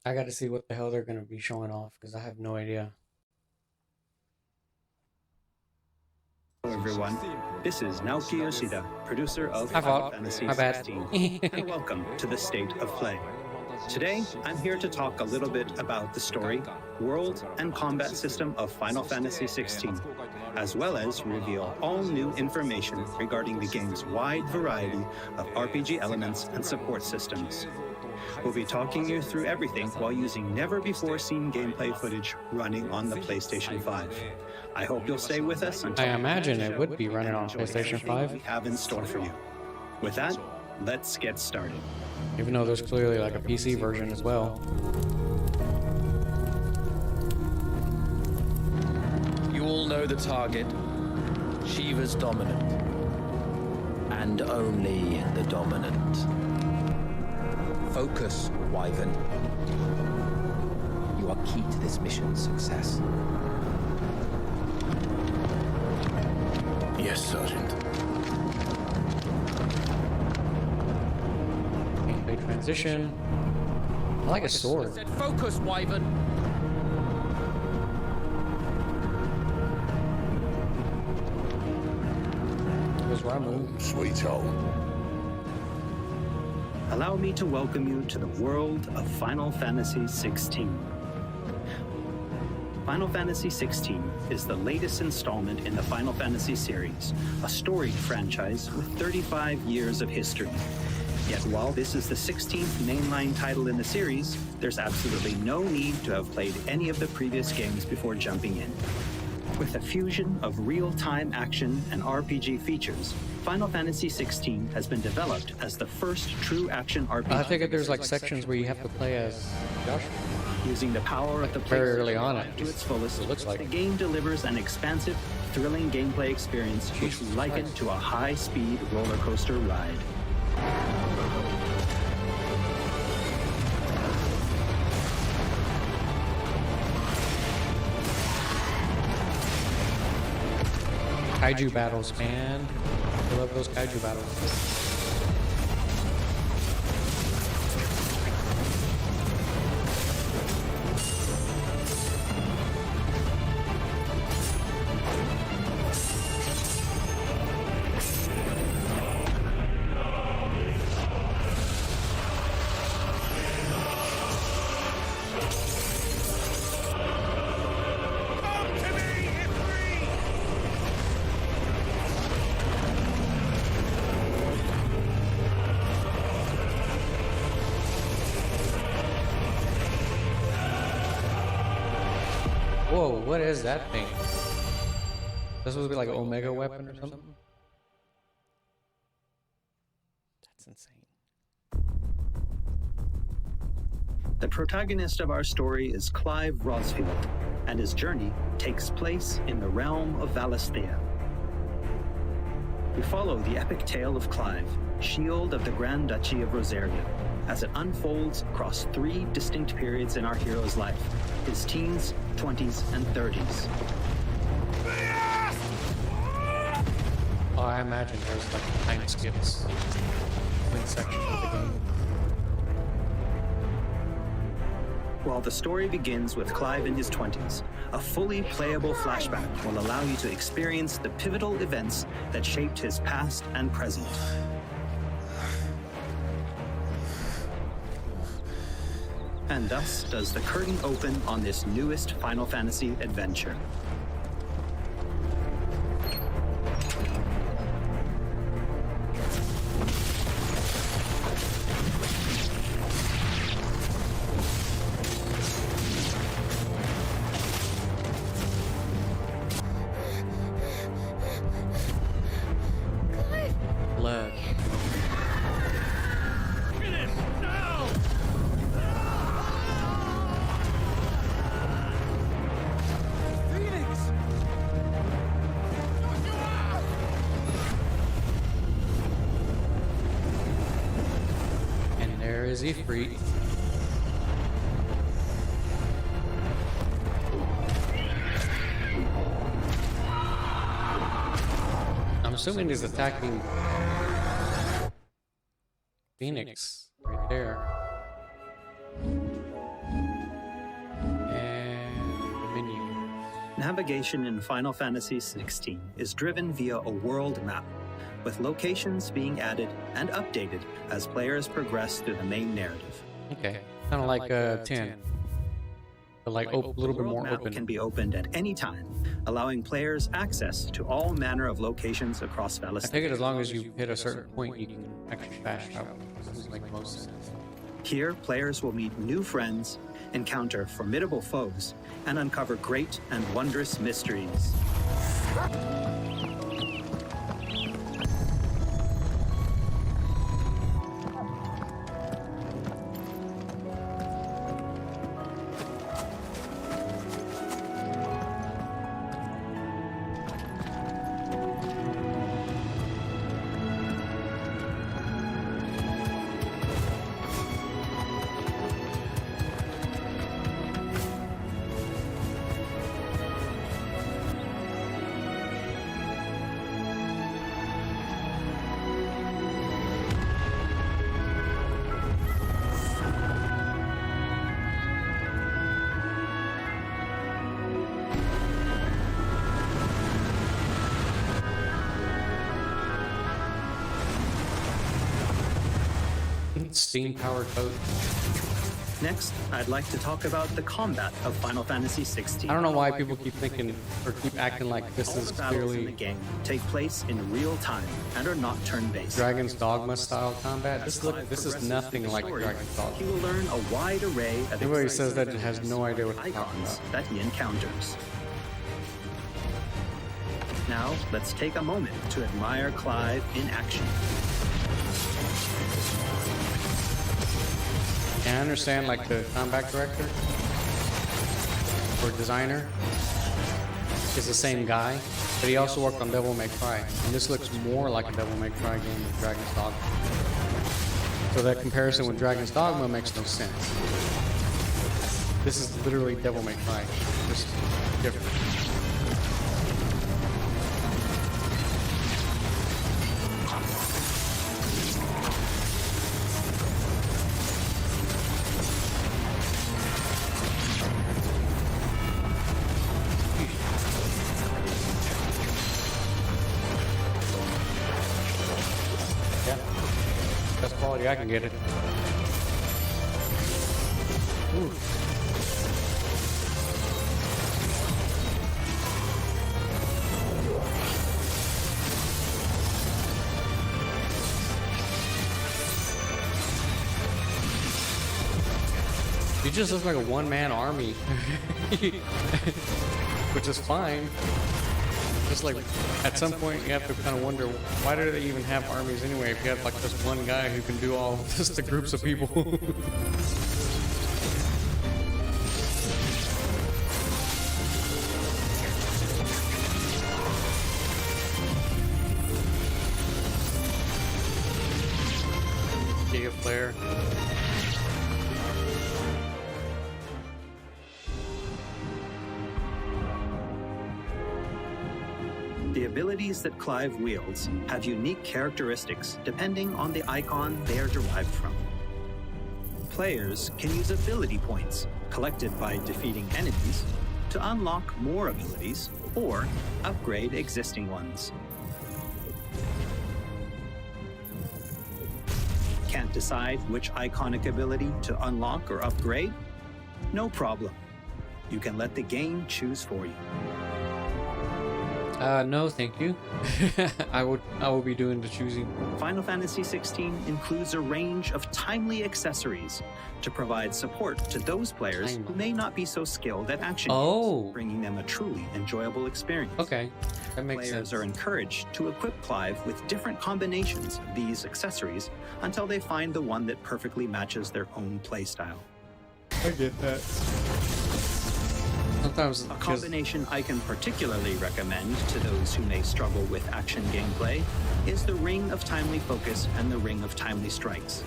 I got to see what the hell they're gonna be showing off because I have no idea. Hello everyone, this is Naoki Yoshida, producer of I Final fought. Fantasy My bad. XVI, and welcome to the State of Play. Today, I'm here to talk a little bit about the story, world, and combat system of Final Fantasy XVI, as well as reveal all new information regarding the game's wide variety of RPG elements and support systems. We'll be talking you through everything while using never-before-seen gameplay footage running on the PlayStation 5. I hope you'll stay with us until I imagine it would be running and on enjoy PlayStation everything 5. we have in store for you. With that, let's get started. Even though there's clearly like a PC version as well. You all know the target. Shiva's dominant. And only the dominant. Focus, Wyvern. You are key to this mission's success. Yes, Sergeant. Gameplay transition. I like a sword. Said focus, Wyvern. Goes where I move. Sweet home. Allow me to welcome you to the world of Final Fantasy XVI. Final Fantasy XVI is the latest installment in the Final Fantasy series, a storied franchise with 35 years of history. Yet while this is the 16th mainline title in the series, there's absolutely no need to have played any of the previous games before jumping in. With a fusion of real-time action and RPG features, Final Fantasy XVI has been developed as the first true action RPG. I figured there's like sections where you have to play as Joshua. Using the power of the Very PlayStation early on, to its fullest, it looks like. the game delivers an expansive, thrilling gameplay experience which we liken to a high-speed roller coaster ride. Kaiju battles, man. I love those kaiju battles. Whoa, what is that thing? This was like an Omega weapon or something? That's insane. The protagonist of our story is Clive Rosfield, and his journey takes place in the realm of Valisthea. We follow the epic tale of Clive, Shield of the Grand Duchy of Rosaria, as it unfolds across three distinct periods in our hero's life: his teens, 20s, and 30s. Oh, I imagine there's like time skips between sections of the game. While the story begins with Clive in his 20s, a fully playable flashback will allow you to experience the pivotal events that shaped his past and present. And thus does the curtain open on this newest Final Fantasy adventure. Blood. And there is Ifrit. I'm assuming he's attacking Phoenix right there. Navigation in Final Fantasy XVI is driven via a world map, with locations being added and updated as players progress through the main narrative. Okay, kind of like 10, but like a little bit more The map open. can be opened at any time, allowing players access to all manner of locations across I Valisthea. think it as long as you hit a certain point, you can actually fast travel. This is like most sense. Here, players will meet new friends, encounter formidable foes, and uncover great and wondrous mysteries. Steam-powered boat. Next, I'd like to talk about the combat of Final Fantasy XVI. I don't know why people keep thinking or keep acting like this All is the battles in the clearly game take place in real time and are not turn-based. Dragon's Dogma style combat. This is nothing like Story, Dragon's Dogma. He will learn a wide array of Everybody exciting says that has no idea what they're talking icons about. that he encounters. Now, let's take a moment to admire Clive in action. And I understand like the combat director or designer is the same guy, but he also worked on Devil May Cry. And this looks more like a Devil May Cry game than Dragon's Dogma. So that comparison with Dragon's Dogma makes no sense. This is literally Devil May Cry, just different. Yeah, best quality I can get it. Ooh. You just look like a one-man army, which is fine. Just like at some point you have to kind of wonder, why do they even have armies anyway if you have like this one guy who can do all this to groups of people? Giga Flare. The abilities that Clive wields have unique characteristics depending on the icon they are derived from. Players can use ability points collected by defeating enemies to unlock more abilities or upgrade existing ones. Can't decide which iconic ability to unlock or upgrade? No problem. You can let the game choose for you. No, thank you. I will be doing the choosing. Final Fantasy XVI includes a range of timely accessories to provide support to those players who may not be so skilled at action Oh. games, bringing them a truly enjoyable experience. Okay, that makes Players sense. are encouraged to equip Clive with different combinations of these accessories until they find the one that perfectly matches their own playstyle. I get that. Sometimes A just combination I can particularly recommend to those who may struggle with action gameplay is the Ring of Timely Focus and the Ring of Timely Strikes.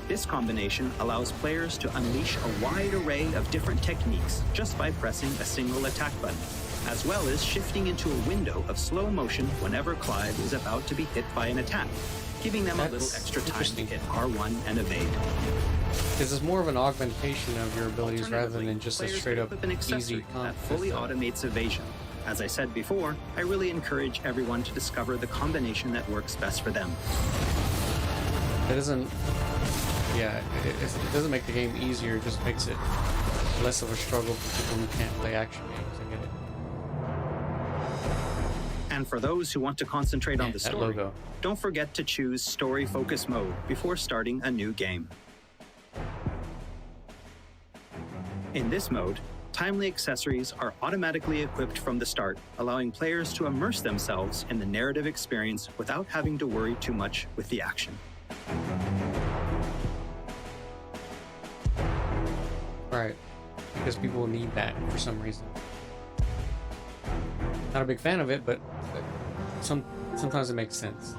This combination allows players to unleash a wide array of different techniques just by pressing a single attack button. as well as shifting into a window of slow motion whenever Clive is about to be hit by an attack, giving them a little That's extra time to interesting. hit R1 and evade. Because it's more of an augmentation of your abilities rather than just a Players straight can up equip an easy accessory comp. that fully automates evasion. As I said before, I really encourage everyone to discover the combination that works best for them. It doesn't, yeah, it doesn't make the game easier, it just makes it less of a struggle for people who can't play action games. I get it. And for those who want to concentrate on the that story, logo. don't forget to choose Story Focus Mode before starting a new game. In this mode, timely accessories are automatically equipped from the start, allowing players to immerse themselves in the narrative experience without having to worry too much with the action. Right, because people need that for some reason. Not a big fan of it, but sometimes it makes sense,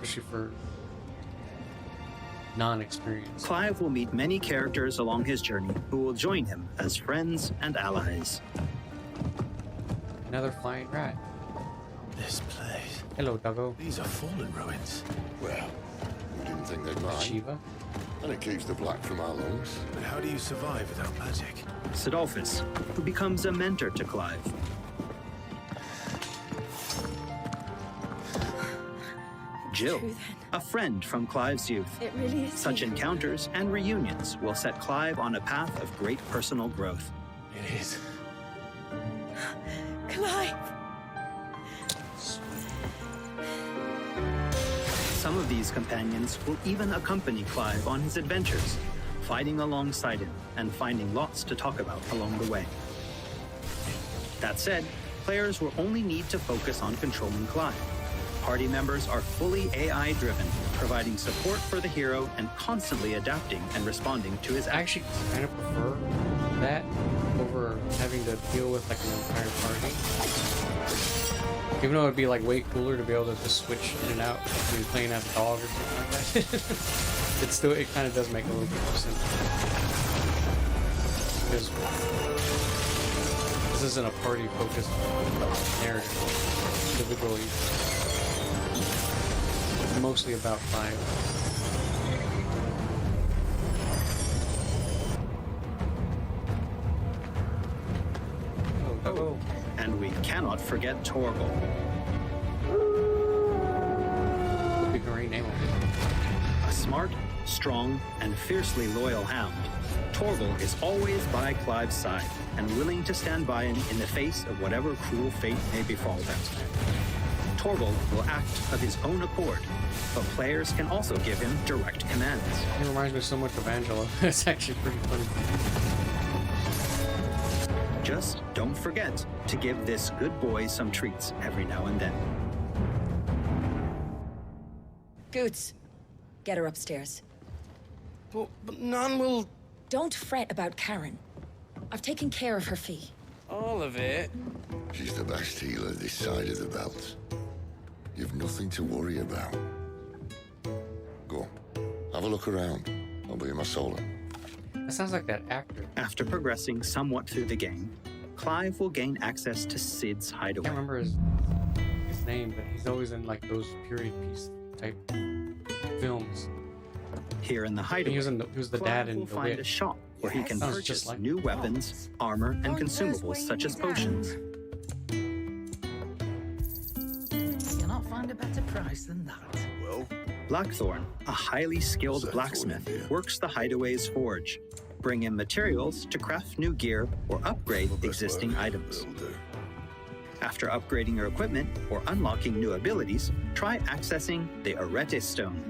especially for non-experienced. Clive will meet many characters along his journey who will join him as friends and allies. Another flying rat. This place. Hello, Doggo. These are fallen ruins. Well, we didn't think they'd mind. Shiva. And it keeps the black from our lungs. But how do you survive without magic? Sidolphus, who becomes a mentor to Clive. Jill, True, then. a friend from Clive's youth. It really is. Such you. encounters and reunions will set Clive on a path of great personal growth. It is. Clive! Some of these companions will even accompany Clive on his adventures, fighting alongside him and finding lots to talk about along the way. That said, players will only need to focus on controlling Clive. Party members are fully AI-driven, providing support for the hero and constantly adapting and responding to his I actions. actually kind of prefer that over having to deal with like an entire party. Even though it'd be like way cooler to be able to just switch in and out between playing as a dog or something like that. It kind of does make a little bit more sense. Because this isn't a party-focused narrative individually. It's mostly about Clive. Oh. And we cannot forget Torgal. We can rename him. A smart, strong, and fiercely loyal hound, Torgal is always by Clive's side and willing to stand by him in the face of whatever cruel fate may befall them. Torgal will act of his own accord, but players can also give him direct commands. He reminds me so much of Angela. It's actually pretty funny. Just don't forget to give this good boy some treats every now and then. Goots, get her upstairs. But none will... Don't fret about Karen. I've taken care of her fee. All of it? She's the best healer this side of the belt. You've nothing to worry about. Go. Have a look around. I'll be in my solo. That sounds like that actor. After progressing somewhat through the game, Clive will gain access to Sid's I hideaway. can't remember his name, but he's always in like those period piece type films. Here in the hideaway, He was the dad Clive in will The find a Witch. shop where he can Sounds purchase just like- new weapons, armor, and consumables such as potions. You'll not find a better price than that. Well, Blackthorn, a highly skilled What's that blacksmith, for in here? works the hideaway's forge, bring in materials to craft new gear or upgrade best existing work. items. Will do. After upgrading your equipment or unlocking new abilities, try accessing the Arete Stone.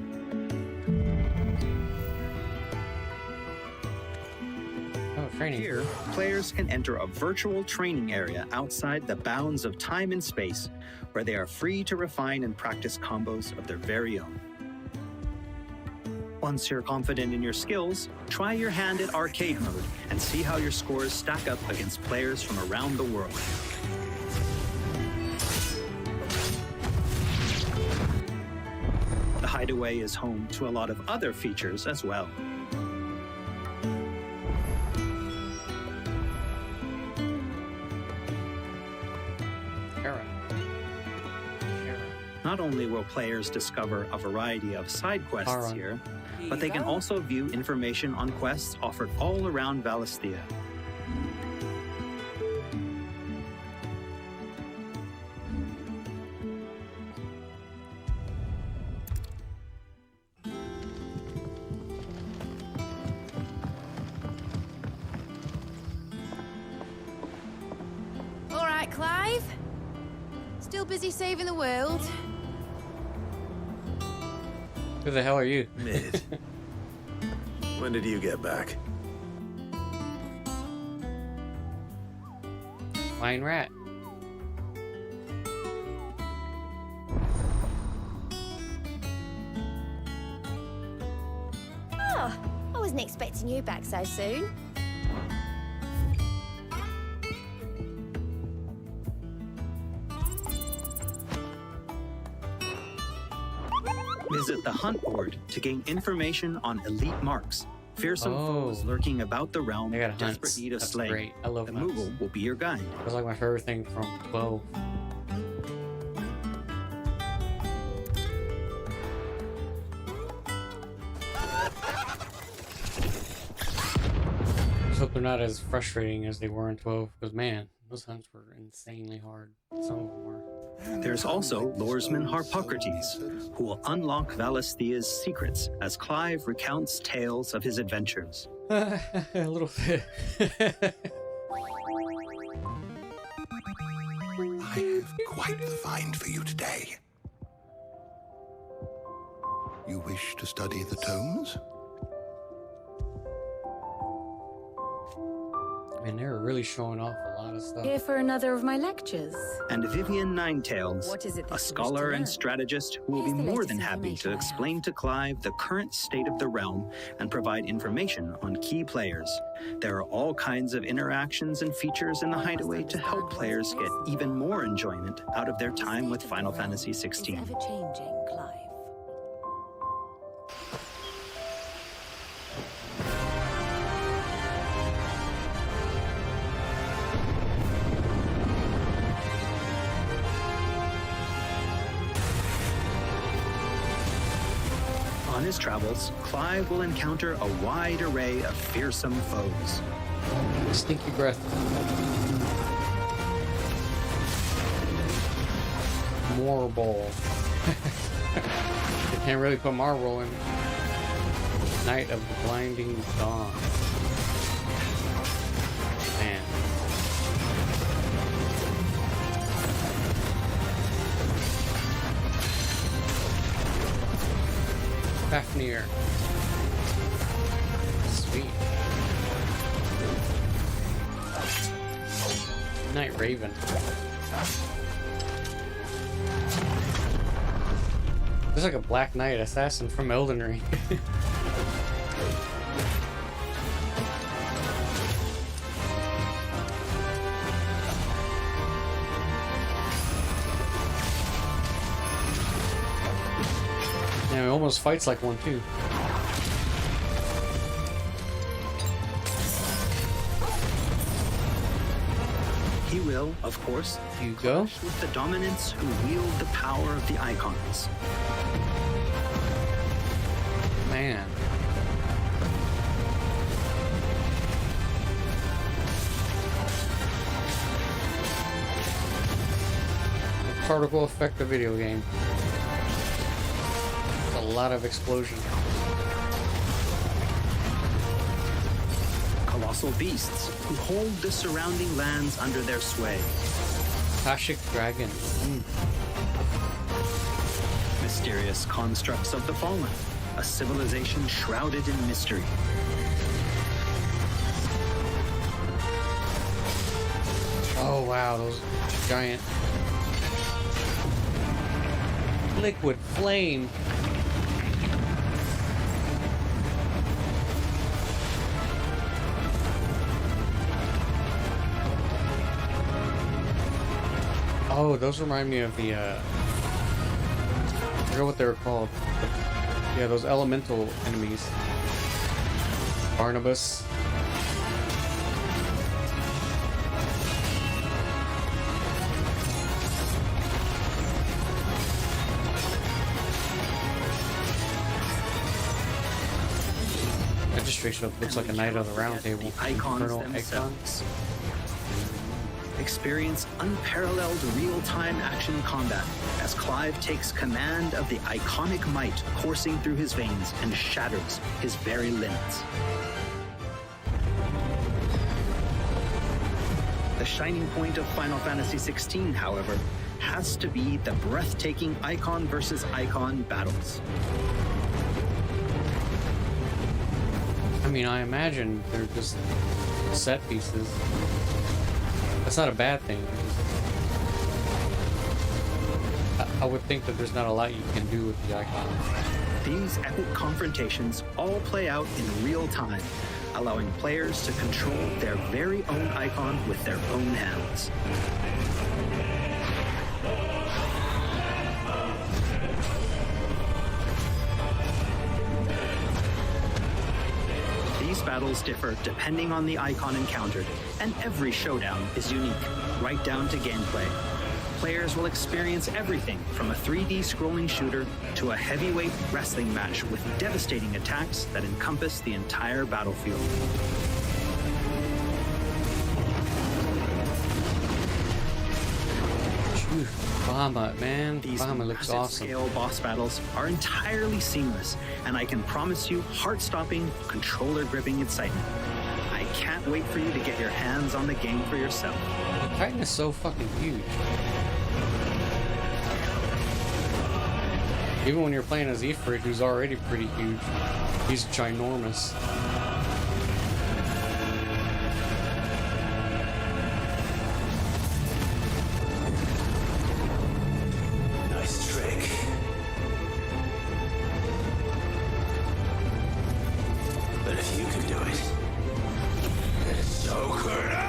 Oh, training. Here, players can enter a virtual training area outside the bounds of time and space, where they are free to refine and practice combos of their very own. Once you're confident in your skills, try your hand at arcade mode and see how your scores stack up against players from around the world. The Hideaway is home to a lot of other features as well. only will players discover a variety of side quests Alright. here, but they can also view information on quests offered all around Valisthea. All right, Clive. Still busy saving the world? Who the hell are you? Mid. When did you get back? Flying rat. Oh, I wasn't expecting you back so soon. Visit the hunt board to gain information on elite marks, fearsome foes lurking about the realm They got in desperate hunts. need of That's slaying. great. I love The hunts. Moogle will be your guide. That's like my favorite thing from 12. Just hope they're not as frustrating as they were in 12, because man, those hunts were insanely hard. Some of them were. There's also Loresman Harpocrates, who will unlock Valisthea's secrets as Clive recounts tales of his adventures. A little bit. I have quite the find for you today. You wish to study the tomes? Man, they were really showing off a lot of stuff. Here for another of my lectures. And Vivian Ninetails, What is it that a you wish to scholar and learn? strategist who will be Here's the more latest than happy information to I have. explain to Clive the current state of the realm and provide information on key players. There are all kinds of interactions and features in the Hideaway to help players get even more enjoyment out of their time with Final Fantasy Is XVI. ever changing, Clive. On his travels, Clive will encounter a wide array of fearsome foes. Stinky breath. Marble. You can't really put marble in. Night of the Blinding Dawn. Man. Fafnir. Sweet. Night Raven. There's like a Black Knight assassin from Elden Ring. Yeah, he almost fights like one too. He will, of course, Hugo? with the dominants who wield the power of the icons. Man. The particle effect of video game. It's a lot of explosion. Colossal beasts who hold the surrounding lands under their sway. Kashik Dragon. Mysterious constructs of the fallen, a civilization shrouded in mystery. Oh wow, those giant liquid flame. Oh, those remind me of the I forget what they were called. Yeah, those elemental enemies. Barnabas. That just straight up looks like a Knight of the Round Table. The icons Infernal themselves. Experience unparalleled real-time action combat as Clive takes command of the iconic might coursing through his veins and shatters his very limits. The shining point of Final Fantasy XVI, however, has to be the breathtaking icon versus icon battles. I mean, I imagine they're just set pieces. That's not a bad thing. I would think that there's not a lot you can do with the icons. These epic confrontations all play out in real time, allowing players to control their very own icon with their own hands. These battles differ depending on the icon encountered, and every showdown is unique, right down to gameplay. Players will experience everything from a 3D scrolling shooter to a heavyweight wrestling match with devastating attacks that encompass the entire battlefield. Bahamut, man. These Bahamut looks massive awesome. scale boss battles are entirely seamless, and I can promise you heart-stopping, controller-gripping excitement. I can't wait for you to get your hands on the game for yourself. The Titan is so fucking huge. Even when you're playing as Ifrit, who's already pretty huge, he's ginormous. Nice trick. But if you can do it, then so could I!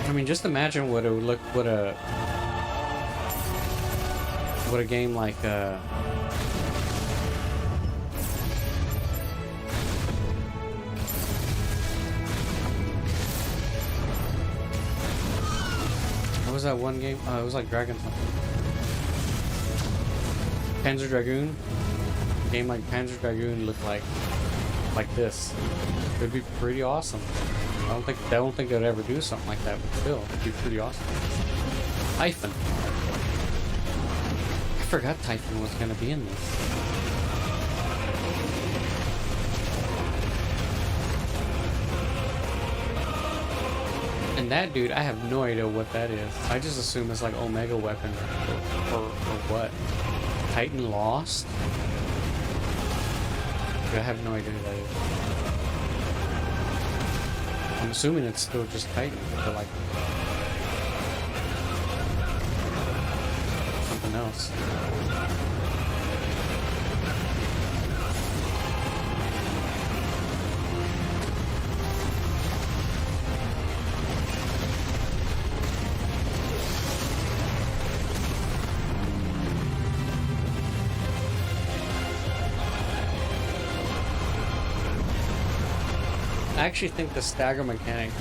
I mean, just imagine what it would look, what a game like what was that one game? It was like Dragon something. Panzer Dragoon. A game like Panzer Dragoon looked like this. It'd be pretty awesome. I don't think they'd ever do something like that, but still, it'd be pretty awesome. Typhon. I forgot Typhon was gonna be in this. And that dude, I have no idea what that is. I just assume it's like Omega weapon or what. Titan Lost? Dude, I have no idea what that is. I'm assuming it's still just Titan, but like something else. I actually think the stagger mechanic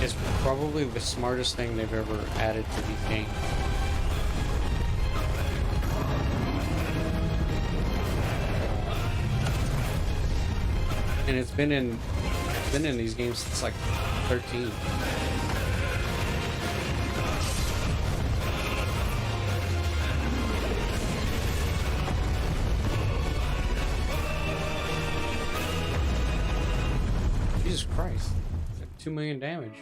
is probably the smartest thing they've ever added to these games. And it's been in these games since like 13. Jesus Christ. 2 million damage.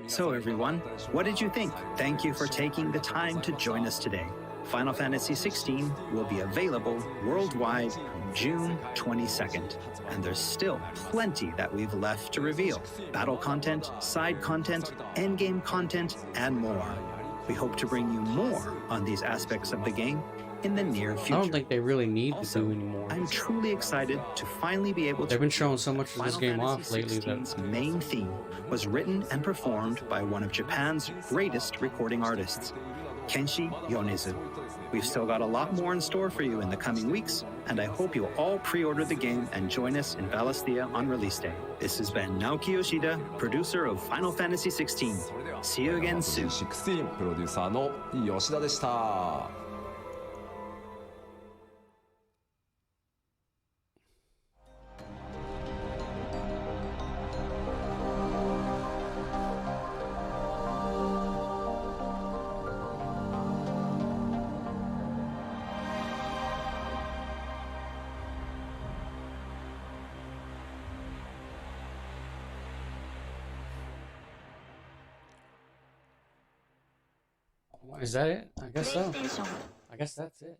So everyone, what did you think? Thank you for taking the time to join us today. Final Fantasy XVI will be available worldwide June 22nd, and there's still plenty that we've left to reveal. Battle content, side content, endgame content, and more. We hope to bring you more on these aspects of the game in the near future. I don't think they really need to Also, do anymore. I'm truly excited to finally be able to. They've been showing so much of this game Final off lately Fantasy that XVI's main theme was written and performed by one of Japan's greatest recording artists. Kenshi Yonezu. We've still got a lot more in store for you in the coming weeks, and I hope you'll all pre-order the game and join us in Valisthea on release day. This has been Naoki Yoshida, producer of Final Fantasy XVI. See you again soon. 16プロデューサーの吉田でした。Is that it? I guess so. I guess that's it.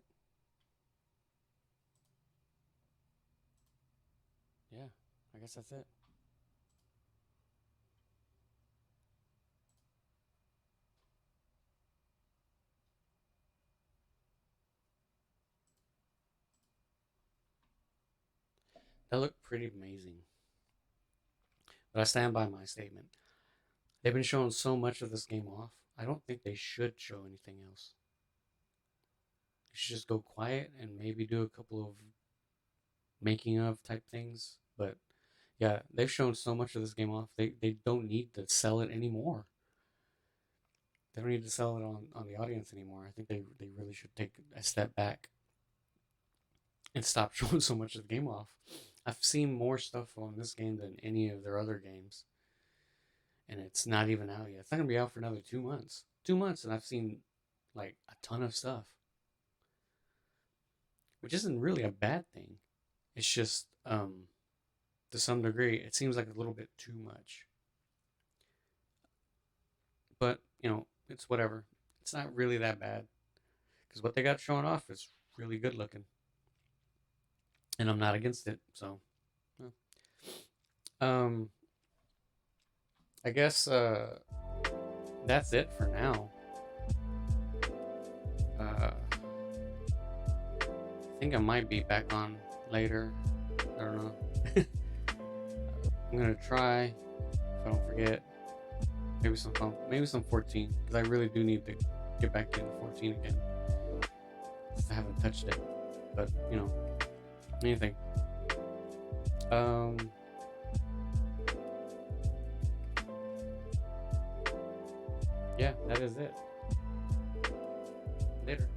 Yeah, I guess that's it. That looked pretty amazing. But I stand by my statement. They've been showing so much of this game off. I don't think they should show anything else. They should just go quiet and maybe do a couple of making of type things. But yeah, they've shown so much of this game off. They don't need to sell it anymore. They don't need to sell it on the audience anymore. I think they really should take a step back and stop showing so much of the game off. I've seen more stuff on this game than any of their other games. And it's not even out yet. It's not going to be out for another 2 months. 2 months, and I've seen, like, a ton of stuff. Which isn't really a bad thing. It's just, to some degree, it seems like a little bit too much. But, you know, it's whatever. It's not really that bad. Because what they got showing off is really good looking. And I'm not against it, so. I guess that's it for now. I think I might be back on later. I don't know. I'm gonna try if I don't forget. Maybe some 14, because I really do need to get back into 14 again. I haven't touched it, but you know, anything. Yeah, that is it. Later.